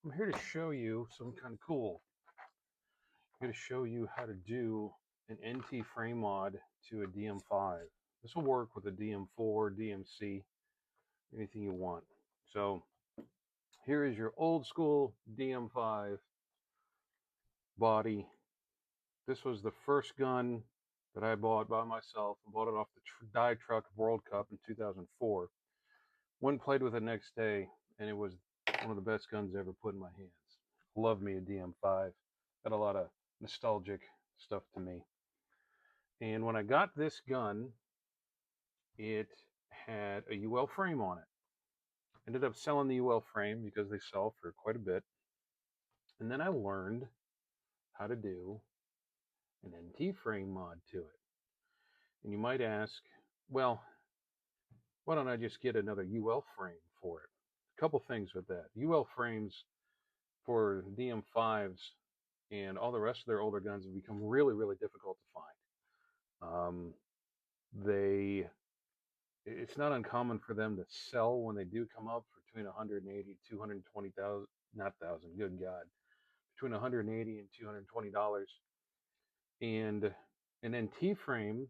I'm here to show you something kind of cool. I'm here to show you how to do an NT frame mod to a DM5. This will work with a DM4, DMC, anything you want. So here is your old school DM5 body. This was the first gun that I bought by myself. I bought it off the Die Truck World Cup in 2004. Went and played with it next day, and it was one of the best guns I ever put in my hands. Love me a DM5. Got a lot of nostalgic stuff to me. And when I got this gun, it had a UL frame on it. Ended up selling the UL frame because they sell for quite a bit. And then I learned how to do an NT frame mod to it. And you might ask, well, why don't I just get another UL frame for it? A couple things with that. UL frames for DM5s and all the rest of their older guns have become really, really difficult to find. They it's not uncommon for them to sell when they do come up for between 180 220,000, not thousand, good god, between 180 and $220. And an NT frame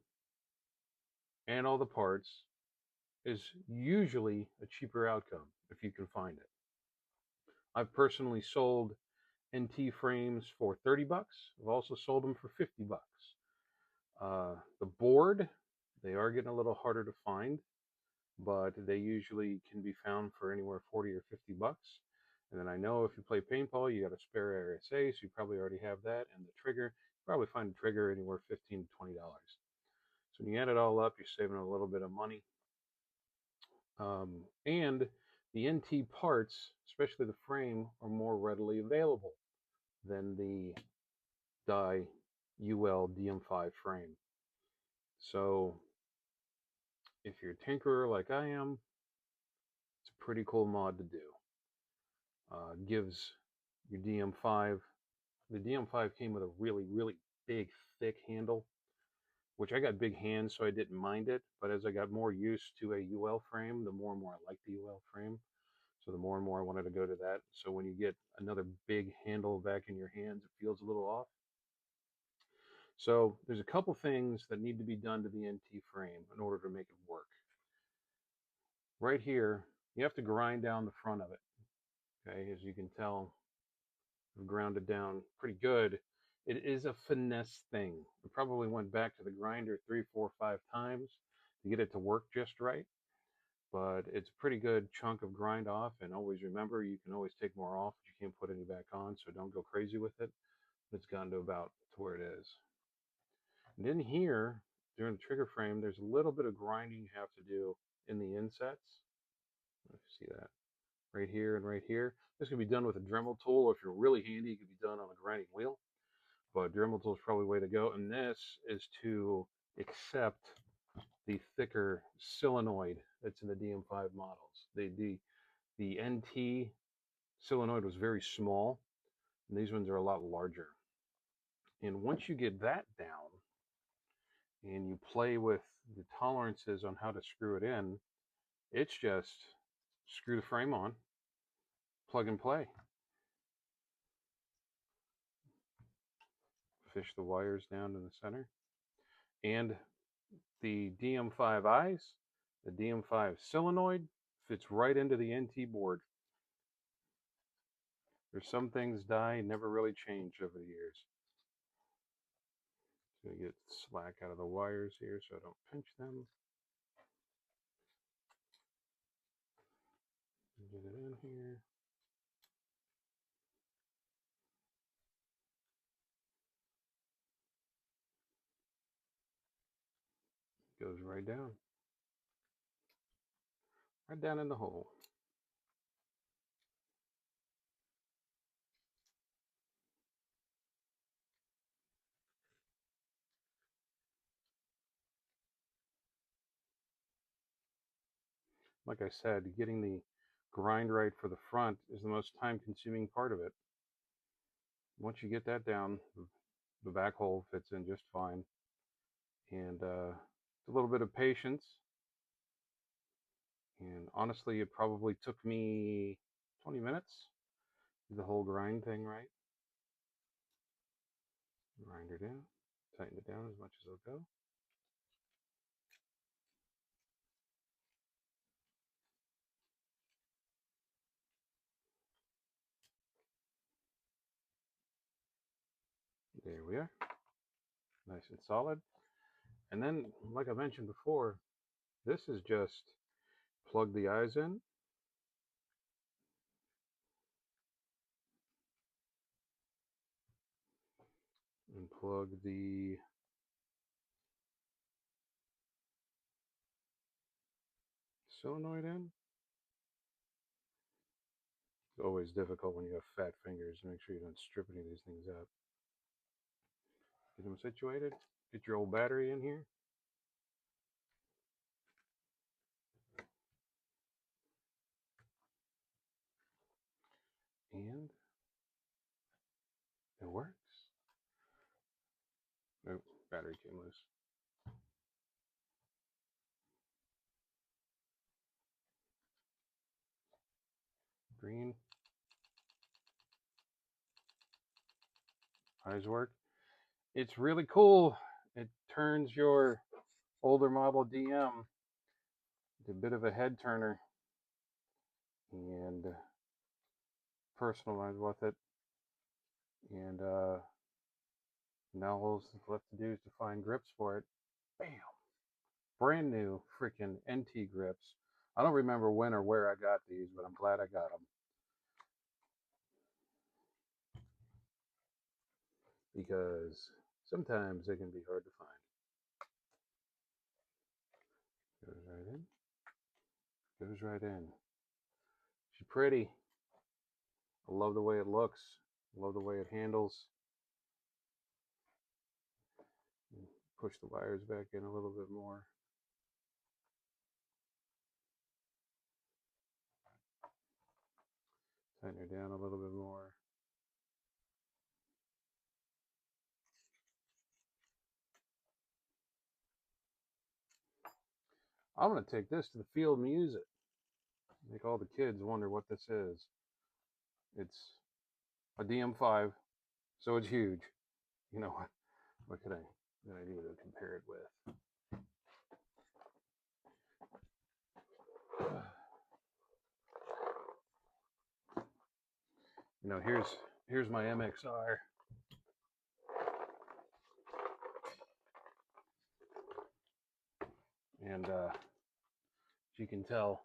and all the parts is usually a cheaper outcome if you can find it. I've personally sold NT frames for 30 bucks. I've also sold them for 50 bucks. The board, they are getting a little harder to find, but they usually can be found for anywhere 40 or 50 bucks. And then I know if you play paintball, you got a spare RSA, so you probably already have that. And the trigger, you probably find a trigger anywhere $15 to $20. So when you add it all up, you're saving a little bit of money. And the NT parts, especially the frame, are more readily available than the die UL DM5 frame. So if you're a tinkerer like I am, it's a pretty cool mod to do. Gives your DM5, the DM5 came with a really, really big, thick handle, which I got big hands, so I didn't mind it. But as I got more used to a UL frame, the more and more I liked the UL frame. So the more and more I wanted to go to that. So when you get another big handle back in your hands, it feels a little off. So there's a couple things that need to be done to the NT frame in order to make it work. Right here, you have to grind down the front of it. Okay, as you can tell, I've ground it down pretty good. It is a finesse thing. I probably went back to the grinder 3, 4, 5 times to get it to work just right. But it's a pretty good chunk of grind off. And always remember, you can always take more off, but you can't put any back on. So don't go crazy with it. It's gotten to about to where it is. And in here, during the trigger frame, there's a little bit of grinding you have to do in the insets. If you see that right here and right here. This can be done with a Dremel tool, or if you're really handy, it can be done on a grinding wheel. But Dremel tool is probably the way to go. And this is to accept the thicker solenoid that's in the DM5 models. The NT solenoid was very small, and these ones are a lot larger. And once you get that down, and you play with the tolerances on how to screw it in, it's just screw the frame on, plug and play. Fish the wires down to the center. And the DM5 eyes, the DM5 solenoid fits right into the NT board. There's some things die never really change over the years. So you get slack out of the wires here so I don't pinch them. Get it in here. Goes right down. Right down in the hole. Like I said, getting the grind right for the front is the most time consuming part of it. Once you get that down, the back hole fits in just fine. And it's a little bit of patience. And honestly, it probably took me 20 minutes Do the whole grind thing right. Grind her down. Tighten it down as much as it'll go. There we are. Nice and solid. And then, like I mentioned before, this is just plug the eyes in. And plug the solenoid in. It's always difficult when you have fat fingers to make sure you don't strip any of these things out. Get them situated. Get your old battery in here. And it works. Nope, battery came loose. Green. Eyes work. It's really cool. It turns your older model DM into a bit of a head turner and personalize with it. And now all that's left to do is to find grips for it. Bam! Brand new freaking NT grips. I don't remember when or where I got these, but I'm glad I got them. Because sometimes they can be hard to find. Goes right in. Goes right in. She's pretty. I love the way it looks. I love the way it handles. Push the wires back in a little bit more. Tighten her down a little bit more. I'm going to take this to the field and use it. Make all the kids wonder what this is. It's a DM5, so it's huge. You know what? What could I do to compare it with? You know, here's my MXR. And as you can tell,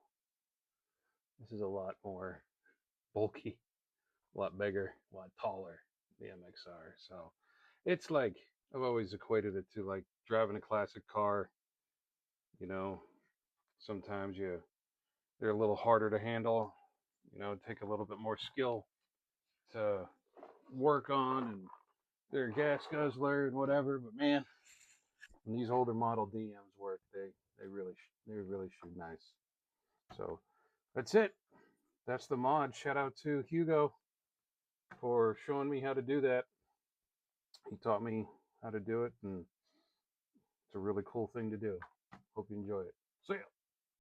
this is a lot more bulky, a lot bigger, a lot taller, the MXR. So it's like, I've always equated it to like driving a classic car. You know, sometimes they're a little harder to handle, you know, take a little bit more skill to work on, and they're a gas guzzler and whatever. But man, when these older model DMs work, they really shoot nice. So that's it. That's the mod. Shout out to Hugo for showing me how to do that. He taught me how to do it, and it's a really cool thing to do. Hope you enjoy it. See ya.